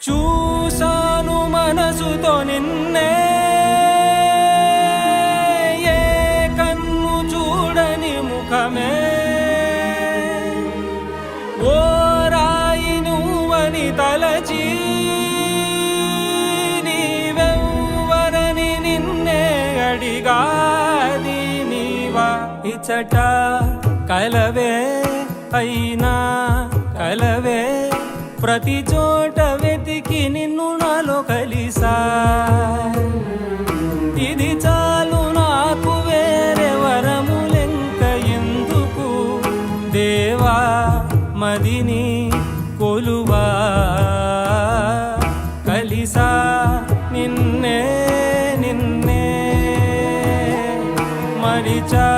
చూసాను మనసుతో నిన్నే, ఏ కన్ను చూడని ముఖమే, ఓ రాయి నువ్వని తలచి నీవెవ్వరని నిన్నే అడిగాది నీవా. ఇచ్చట కలవే అయినా కలవే, ప్రతి చోట వెతికి నిన్ను నాలో కలిసా. ఇది చాలు నాకు, వేరే వరములెంక ఎందుకు, దేవా మదిని కొలువా. కలిసా నిన్నే నిన్నే మరిచా